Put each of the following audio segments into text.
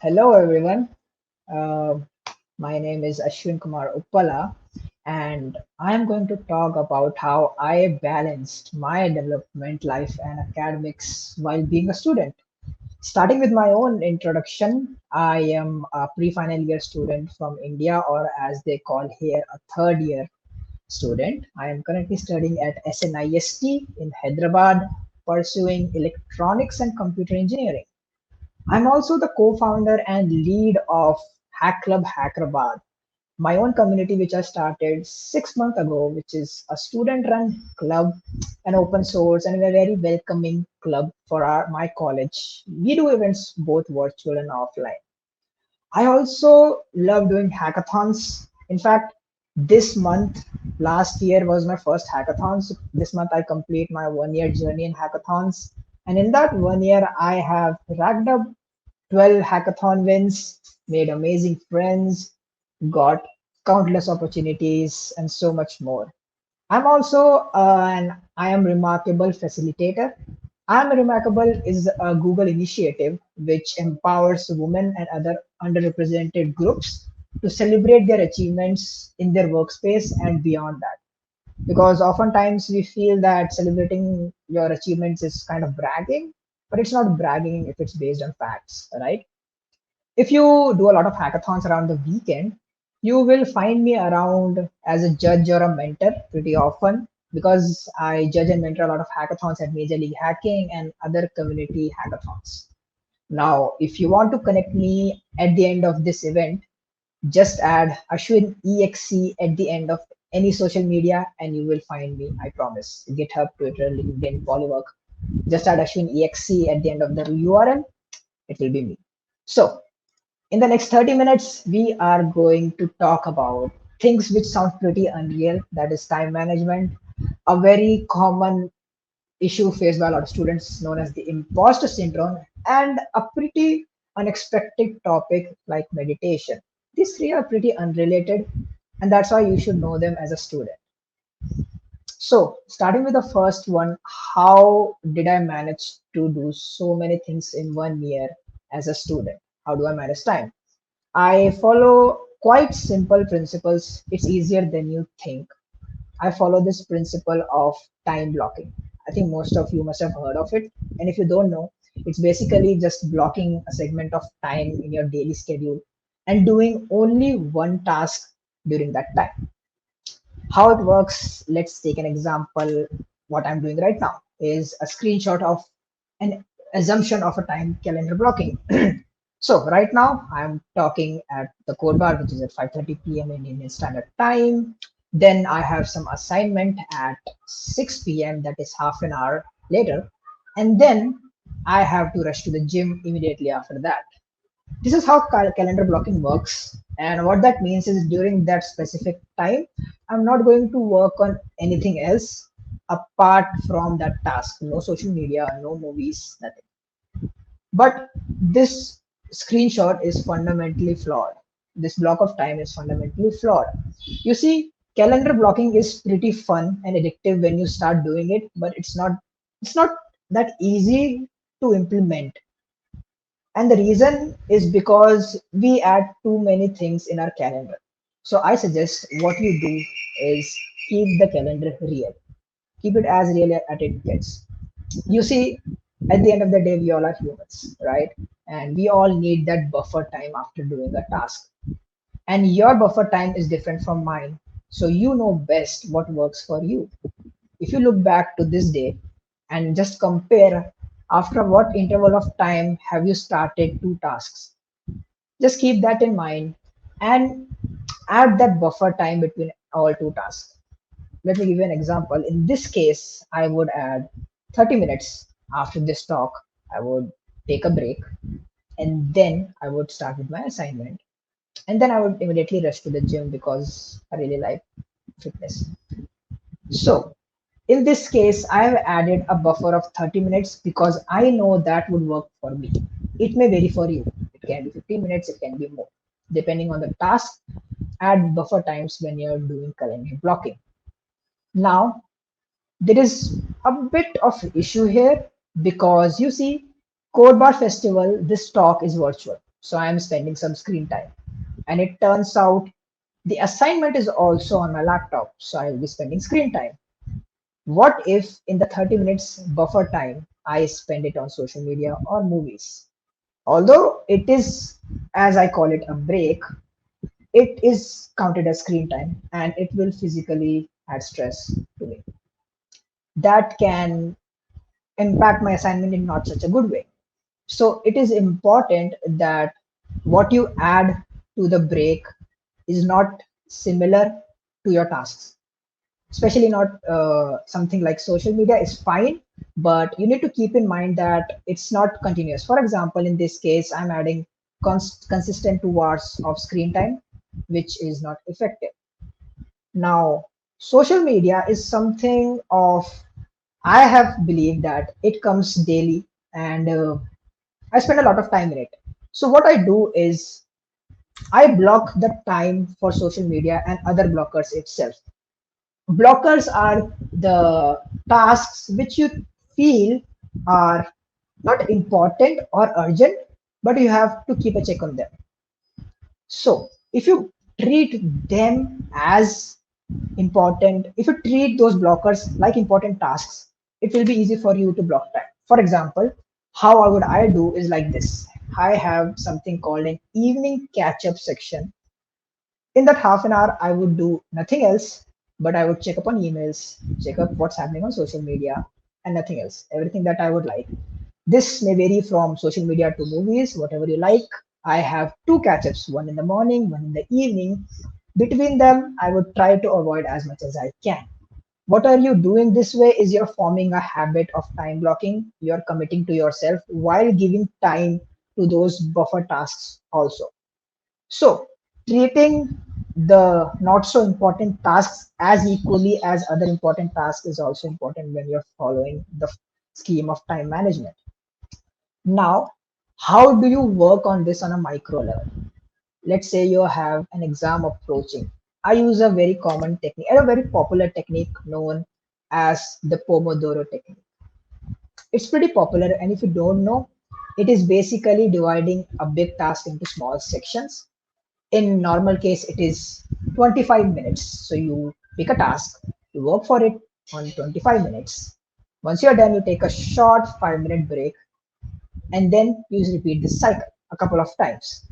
Hello, everyone. Uh, my name is Ashwin Kumar Uppala, and I am going to talk about how I balanced my development life and academics while being a student. Starting with my own introduction, I am a pre final year student from India, or as they call here, a third year student. I am currently studying at SNIST in Hyderabad, pursuing electronics and computer engineering. I'm also the co-founder and lead of Hack Club Hyderabad, my own community which I started 6 months ago, which is a student-run club, an open source and a very welcoming club for my college. We do events both virtual and offline. I also love doing hackathons. In fact, this month, last year was my first hackathon. So this month I complete my 1 year journey in hackathons. And in that 1 year, I have racked up 12 hackathon wins, made amazing friends, got countless opportunities, and so much more. I'm also an I am remarkable facilitator. I am remarkable is a Google initiative which empowers women and other underrepresented groups to celebrate their achievements in their workspace and beyond that. Because oftentimes we feel that celebrating your achievements is kind of bragging, but it's not bragging if it's based on facts, right? If you do a lot of hackathons around the weekend, you will find me around as a judge or a mentor pretty often because I judge and mentor a lot of hackathons at Major League Hacking and other community hackathons. Now, if you want to connect me at the end of this event, just add Ashwin EXC at the end of any social media and you will find me, I promise. GitHub, Twitter, LinkedIn, Polywork. Just add Ashwin EXC at the end of the URL, it will be me. So, in the next 30 minutes, we are going to talk about things which sound pretty unreal, that is time management, a very common issue faced by a lot of students known as the imposter syndrome, and a pretty unexpected topic like meditation. These three are pretty unrelated, and that's why you should know them as a student. So, starting with the first one, how did I manage to do so many things in 1 year as a student? How do I manage time? I follow quite simple principles. It's easier than you think. I follow this principle of time blocking. I think most of you must have heard of it. And if you don't know, it's basically just blocking a segment of time in your daily schedule and doing only one task during that time. How it works, let's take an example. What I'm doing right now is a screenshot of an assumption of a time calendar blocking. So right now I'm talking at the codebar, which is at 5:30 p.m. in Indian Standard Time. Then I have some assignment at 6 p.m. That is half an hour later, and then I have to rush to the gym immediately after that. This is how calendar blocking works, and what that means is during that specific time, I'm not going to work on anything else apart from that task. No social media, no movies, nothing. But this screenshot is fundamentally flawed. This block of time is fundamentally flawed. You see, calendar blocking is pretty fun and addictive when you start doing it, but it's not that easy to implement. And the reason is because we add too many things in our calendar. So I suggest what you do is keep the calendar real. Keep it as real as it gets. You see, at the end of the day, we all are humans, right? And we all need that buffer time after doing a task. And your buffer time is different from mine. So you know best what works for you. If you look back to this day and just compare after what interval of time have you started two tasks, just keep that in mind and add that buffer time between all two tasks. Let me give you an example. In this case, I would add 30 minutes after this talk. I would take a break and then I would start with my assignment. And then I would immediately rush to the gym because I really like fitness. So, in this case, I have added a buffer of 30 minutes because I know that would work for me. It may vary for you. It can be 15 minutes, it can be more. Depending on the task, add buffer times when you're doing calendar blocking. Now, there is a bit of issue here because you see, Codebar Festival, this talk is virtual. So I am spending some screen time. And it turns out the assignment is also on my laptop, so I will be spending screen time. What if in the 30 minutes buffer time, I spend it on social media or movies? Although it is, as I call it, a break, it is counted as screen time and it will physically add stress to me. That can impact my assignment in not such a good way. So it is important that what you add to the break is not similar to your tasks, especially not something like social media is fine, but you need to keep in mind that it's not continuous. For example, in this case, I'm adding consistent 2 hours of screen time, which is not effective. Now, social media is something of, I have believed that it comes daily and I spend a lot of time in it. So what I do is I block the time for social media and other blockers itself. Blockers are the tasks which you feel are not important or urgent, but you have to keep a check on them. So if you treat them as important, if you treat those blockers like important tasks, it will be easy for you to block time. For example, how would I do is like this. I have something called an evening catch up section. In that half an hour, I would do nothing else, but I would check up on emails, check up what's happening on social media, and nothing else. Everything that I would like. This may vary from social media to movies, whatever you like. I have two catch ups, one in the morning, one in the evening. Between them, I would try to avoid as much as I can. What are you doing this way is you're forming a habit of time blocking. You're committing to yourself while giving time to those buffer tasks also. So, treating the not so important tasks as equally as other important tasks is also important when you're following the scheme of time management. Now, how do you work on this on a micro level? Let's say you have an exam approaching. I use a very common technique and a very popular technique known as the Pomodoro Technique. It's pretty popular, and if you don't know, it is basically dividing a big task into small sections. In normal case, it is 25 minutes. So you pick a task, you work for it on 25 minutes. Once you're done, you take a short 5-minute break, and then you repeat this cycle a couple of times.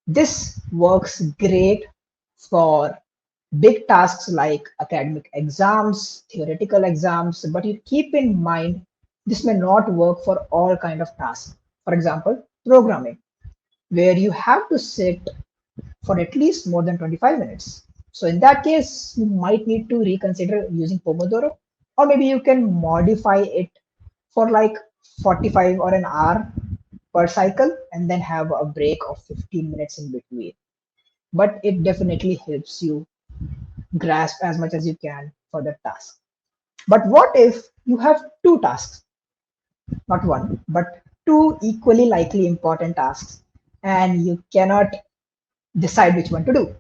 This works great for big tasks like academic exams, theoretical exams, but you keep in mind this may not work for all kind of tasks. For example, programming, where you have to sit for at least more than 25 minutes. So in that case, you might need to reconsider using Pomodoro, or maybe you can modify it for like 45 or an hour per cycle and then have a break of 15 minutes in between. But it definitely helps you grasp as much as you can for the task. But what if you have two tasks, not one, but two equally likely important tasks, and you cannot decide which one to do?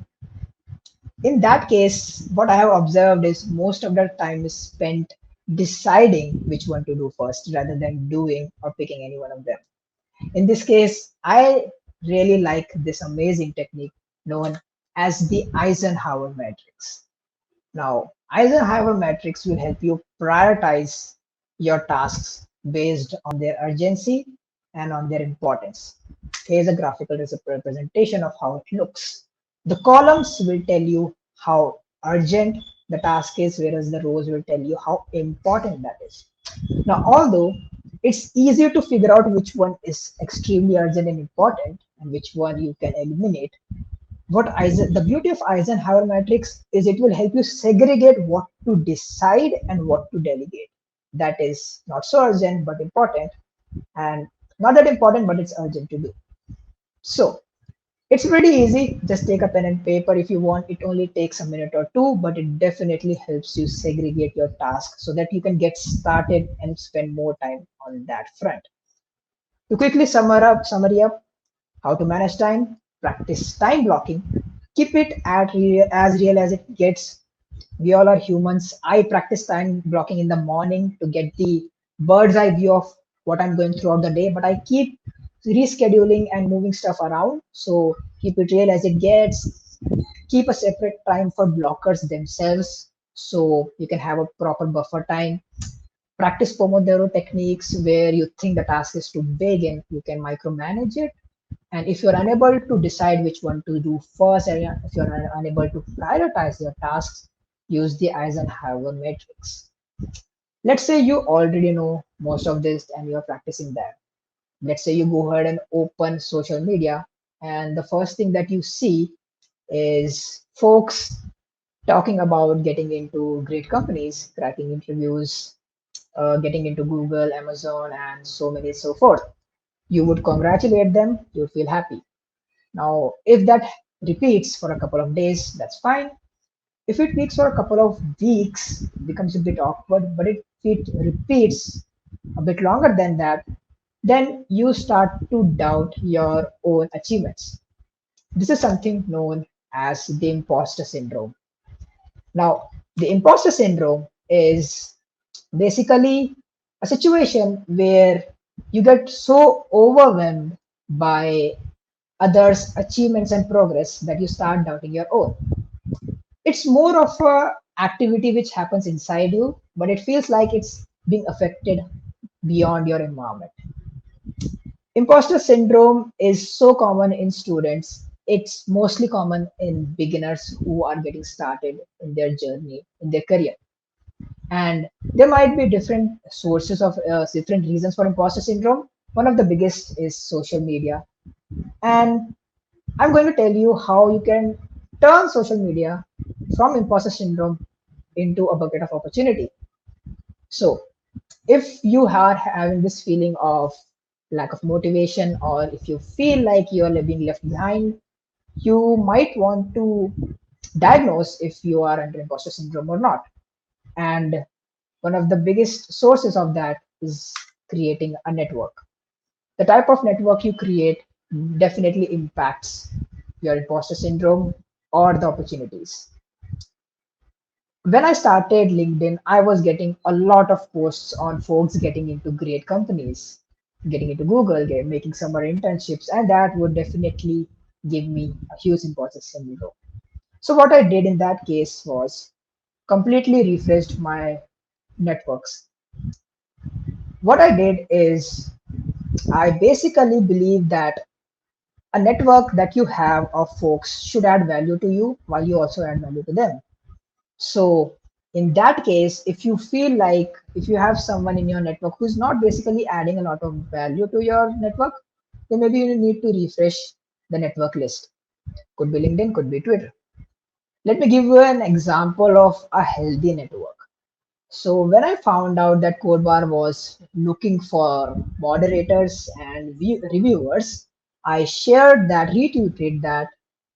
In that case, what I have observed is most of the time is spent deciding which one to do first rather than doing or picking any one of them. In this case, I really like this amazing technique known as the Eisenhower Matrix. Now, Eisenhower Matrix will help you prioritize your tasks based on their urgency and on their importance. Here's a graphical representation of how it looks. The columns will tell you how urgent the task is, whereas the rows will tell you how important that is. Now, although it's easier to figure out which one is extremely urgent and important and which one you can eliminate, the beauty of Eisenhower matrix is it will help you segregate what to decide and what to delegate. That is not so urgent but important, and not that important but it's urgent to do. So it's pretty easy. Just take a pen and paper if you want. It only takes a minute or two, but it definitely helps you segregate your task so that you can get started and spend more time on that front. To quickly summary up how to manage time, practice time blocking, keep it as real as it gets. We all are humans. I practice time blocking in the morning to get the bird's eye view of what I'm going throughout the day, but I keep rescheduling and moving stuff around. So keep it real as it gets. Keep a separate time for blockers themselves so you can have a proper buffer time. Practice Pomodoro techniques where you think the task is too big and you can micromanage it. And if you're unable to decide which one to do first, and if you're unable to prioritize your tasks, use the Eisenhower Matrix. Let's say you already know most of this and you're practicing that. Let's say you go ahead and open social media, and the first thing that you see is folks talking about getting into great companies, cracking interviews, getting into Google, Amazon, and so many so forth. You would congratulate them, you would feel happy. Now, if that repeats for a couple of days, that's fine. If it peaks for a couple of weeks, it becomes a bit awkward, but if it repeats a bit longer than that, then you start to doubt your own achievements. This is something known as the imposter syndrome. Now, the imposter syndrome is basically a situation where you get so overwhelmed by others' achievements and progress that you start doubting your own. It's more of a activity which happens inside you, but it feels like it's being affected beyond your environment. Imposter syndrome is so common in students. It's mostly common in beginners who are getting started in their journey, in their career. And there might be different sources of different reasons for imposter syndrome. One of the biggest is social media. And I'm going to tell you how you can turn social media from imposter syndrome into a bucket of opportunity. So, if you are having this feeling of lack of motivation, or if you feel like you are being left behind, you might want to diagnose if you are under imposter syndrome or not. And one of the biggest sources of that is creating a network. The type of network you create definitely impacts your imposter syndrome or the opportunities. When I started LinkedIn, I was getting a lot of posts on folks getting into great companies, getting into Google, making summer internships, and that would definitely give me a huge imposter syndrome. So what I did in that case was completely refreshed my networks. What I did is I basically believe that a network that you have of folks should add value to you while you also add value to them. So in that case, if you feel like if you have someone in your network who's not basically adding a lot of value to your network, then maybe you need to refresh the network list. Could be LinkedIn, could be Twitter. Let me give you an example of a healthy network. So when I found out that codebar was looking for moderators and reviewers, I shared that, retweeted that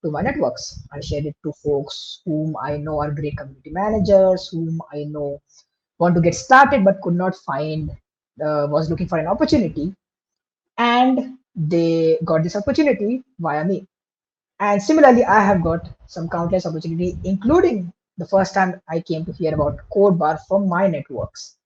to my networks. I shared it to folks whom I know are great community managers, whom I know want to get started but could not find, was looking for an opportunity, and they got this opportunity via me. And similarly, I have got some countless opportunity, including the first time I came to hear about codebar from my networks.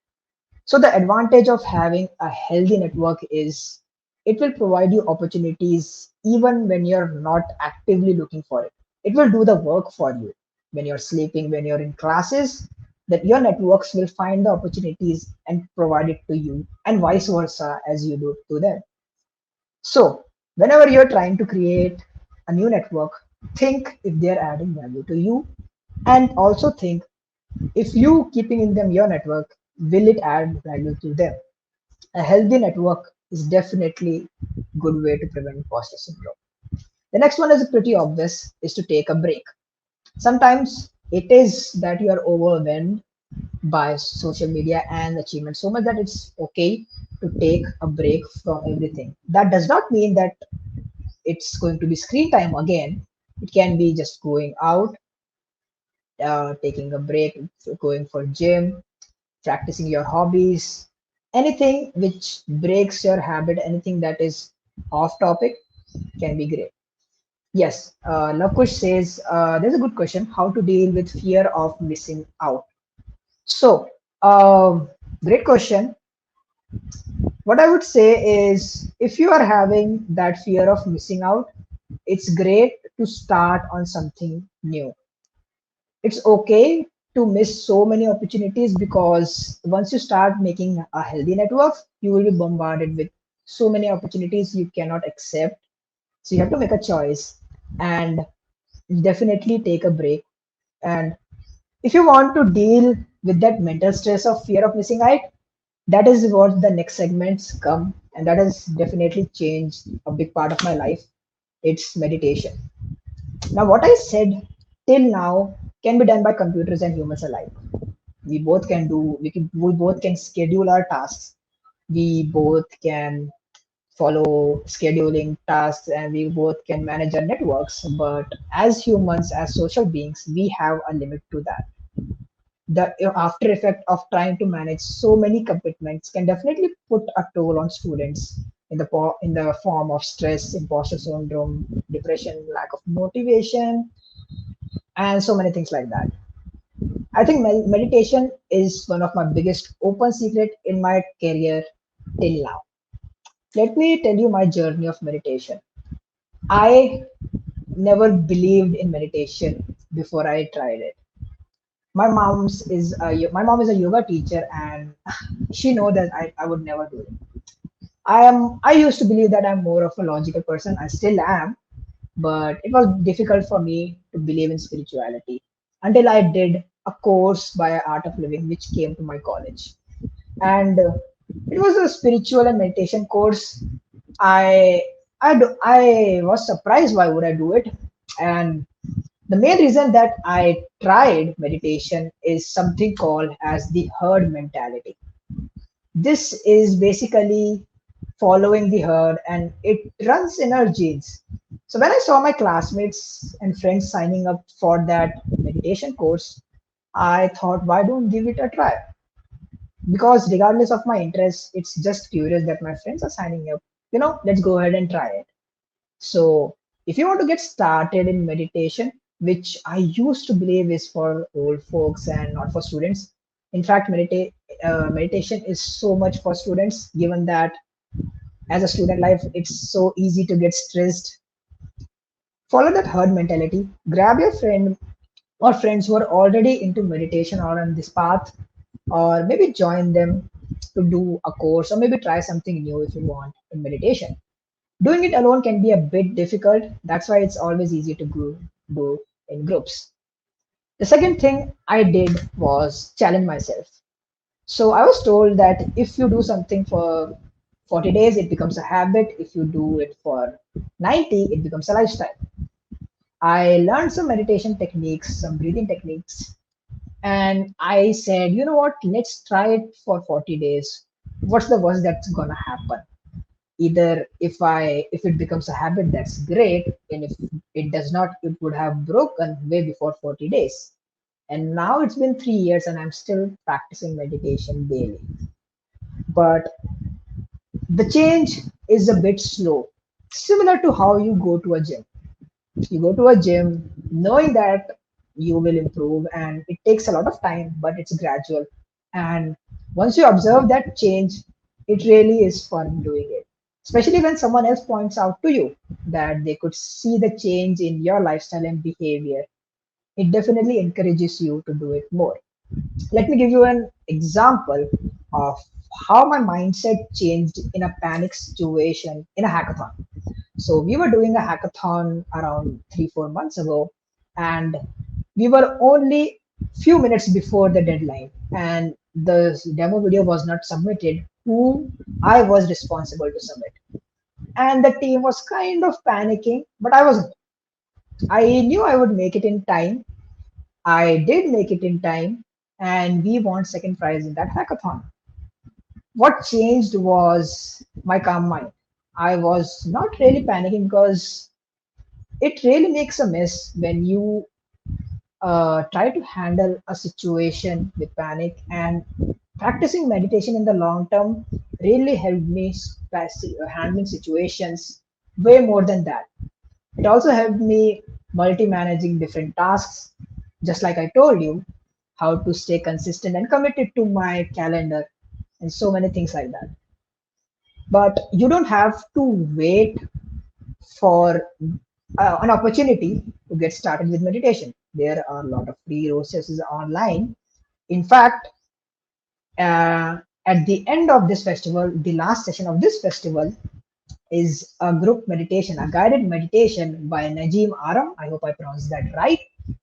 So the advantage of having a healthy network is it will provide you opportunities even when you're not actively looking for it. It will do the work for you when you're sleeping, when you're in classes, that your networks will find the opportunities and provide it to you, and vice versa as you do to them. So whenever you're trying to create a new network, think if they're adding value to you, and also think if you keeping in them your network, will it add value to them? A healthy network is definitely a good way to prevent imposter syndrome. The next one is pretty obvious, is to take a break. Sometimes it is that you are overwhelmed by social media and achievement so much that it's okay to take a break from everything. That does not mean that it's going to be screen time again. It can be just going out, taking a break, going for gym, practicing your hobbies, anything which breaks your habit, anything that is off topic can be great. Yes, Lakush says there's a good question, how to deal with fear of missing out. So, great question. What I would say is if you are having that fear of missing out, it's great to start on something new. It's okay to miss so many opportunities because once you start making a healthy network, you will be bombarded with so many opportunities you cannot accept. So you have to make a choice and definitely take a break. And if you want to deal with that mental stress of fear of missing out, that is what the next segments come. And that has definitely changed a big part of my life. It's meditation. Now, what I said till now can be done by computers and humans alike. We both can schedule our tasks. We both can follow scheduling tasks and we both can manage our networks. But as humans, as social beings, we have a limit to that. The after effect of trying to manage so many commitments can definitely put a toll on students in the form of stress, imposter syndrome, depression, lack of motivation, and so many things like that. I think meditation is one of my biggest open secret in my career till now. Let me tell you my journey of meditation. I never believed in meditation before I tried it. My mom is a yoga teacher, and she know that I would never do it. I used to believe that I'm more of a logical person. I still am, but it was difficult for me to believe in spirituality until I did a course by Art of Living, which came to my college, and it was a spiritual and meditation course. I I was surprised why would I do it, and the main reason that I tried meditation is something called as the herd mentality. This is basically following the herd and it runs in our genes. So when I saw my classmates and friends signing up for that meditation course, I thought, why don't give it a try? Because regardless of my interest, it's just curious that my friends are signing up. Let's go ahead and try it. So, if you want to get started in meditation, which I used to believe is for old folks and not for students, in fact, meditation is so much for students, given that as a student life, it's so easy to get stressed. Follow that herd mentality. Grab your friend or friends who are already into meditation or on this path, or maybe join them to do a course, or maybe try something new if you want in meditation. Doing it alone can be a bit difficult. That's why it's always easy to do in groups. The second thing I did was challenge myself. So I was told that if you do something for 40 days, it becomes a habit. If you do it for 90, it becomes a lifestyle. I learned some meditation techniques, some breathing techniques, and I said, you know what, let's try it for 40 days. What's the worst that's gonna happen? Either if it becomes a habit, that's great, and if it does not, it would have broken way before 40 days. And now it's been 3 years and I'm still practicing meditation daily, but the change is a bit slow, similar to how you go to a gym. You go to a gym knowing that you will improve, and it takes a lot of time, but it's gradual. And once you observe that change, it really is fun doing it, especially when someone else points out to you that they could see the change in your lifestyle and behavior. It definitely encourages you to do it more. Let me give you an example of how my mindset changed in a panic situation in a hackathon. So we were doing a hackathon around 3 4 months ago, and we were only few minutes before the deadline, and the demo video was not submitted. Who I was responsible to submit, and the team was kind of panicking, but I wasn't. I knew I would make it in time. I did make it in time, and we won second prize in that hackathon. What changed was my calm mind. I was not really panicking because it really makes a mess when you try to handle a situation with panic, and practicing meditation in the long term really helped me handling situations way more than that. It also helped me multi-managing different tasks, just like I told you, how to stay consistent and committed to my calendar, and so many things like that. But you don't have to wait for an opportunity to get started with meditation. There are a lot of free resources online. In fact, uh, at the end of this festival, the last session of this festival is a group meditation, a guided meditation by Najim Aram. I hope I pronounced that right.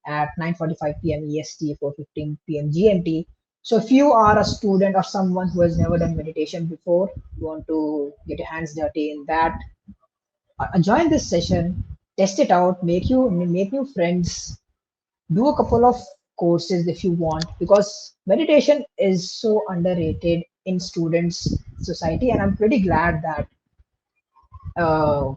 At 9:45 p.m. EST, 4:15 p.m. GMT. So if you are a student or someone who has never done meditation before, you want to get your hands dirty in that, join this session, test it out, make new friends, do a couple of courses if you want, because meditation is so underrated in students society. And I'm pretty glad that uh,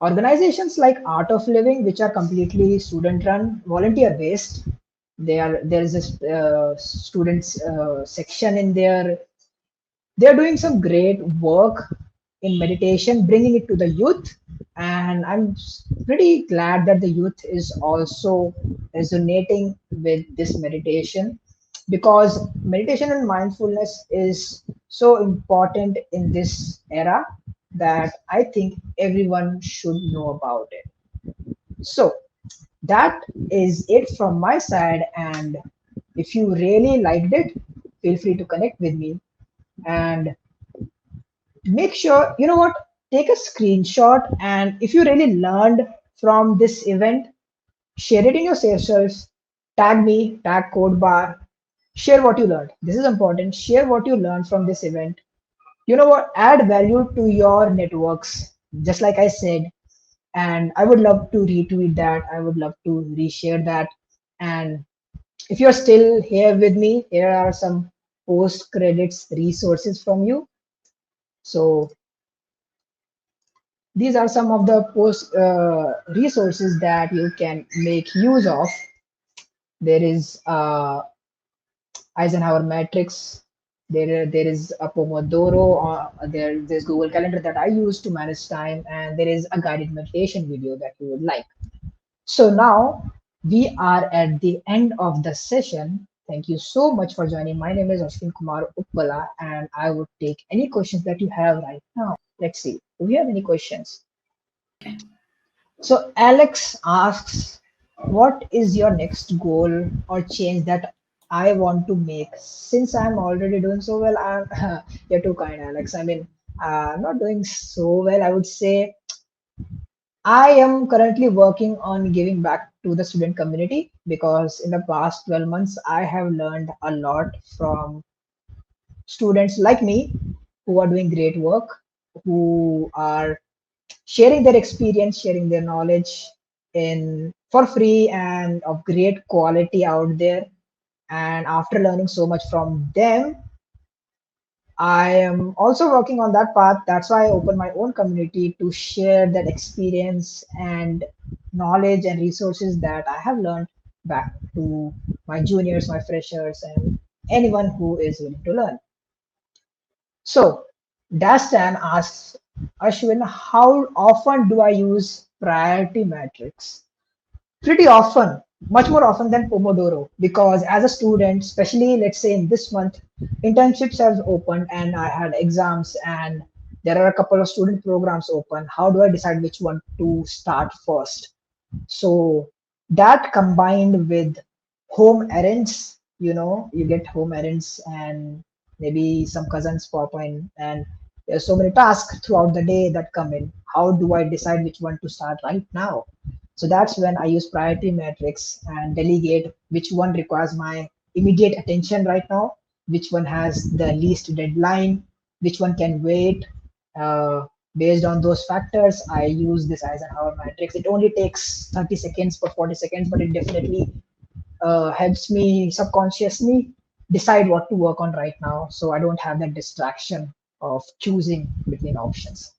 organizations like Art of Living, which are completely student run, volunteer based, there is a students section in there. They're doing some great work in meditation, bringing it to the youth. And I'm pretty glad that the youth is also resonating with this meditation, because meditation and mindfulness is so important in this era that I think everyone should know about it. So that is it from my side. And if you really liked it, feel free to connect with me, and make sure, you know what, take a screenshot, and if you really learned from this event, share it in your socials, tag me, tag codebar, share what you learned. This is important. Share what you learned from this event. You know what, add value to your networks, just like I said. And I would love to retweet that, I would love to reshare that. And if you're still here with me, here are some post credits resources from you. So these are some of the post resources that you can make use of. There is Eisenhower Matrix. There is a Pomodoro. There's Google Calendar that I use to manage time, and there is a guided meditation video that you would like. So now we are at the end of the session. Thank you so much for joining. My name is Ashwin Kumar Uppala, and I would take any questions that you have right now. Let's see. Do we have any questions? So Alex asks, what is your next goal or change that I want to make? Since I'm already doing so well, you're too kind, Alex. I mean, I'm not doing so well. I would say I am currently working on giving back to the student community, because in the past 12 months, I have learned a lot from students like me who are doing great work, who are sharing their experience, sharing their knowledge in for free and of great quality out there. And after learning so much from them, I am also working on that path. That's why I opened my own community to share that experience and knowledge and resources that I have learned back to my juniors, my freshers, and anyone who is willing to learn. So, Dastan asks, Ashwin, how often do I use priority matrix? Pretty often, much more often than Pomodoro, because as a student, especially let's say in this month, internships have opened and I had exams, and there are a couple of student programs open. How do I decide which one to start first? So that combined with home errands, you get home errands and maybe some cousins pop in, and there's so many tasks throughout the day that come in. How do I decide which one to start right now? So that's when I use priority matrix and delegate which one requires my immediate attention right now, which one has the least deadline, which one can wait. Uh, Based on those factors, I use this Eisenhower matrix. It only takes 30 seconds for 40 seconds, but it definitely helps me subconsciously decide what to work on right now, so I don't have that distraction of choosing between options.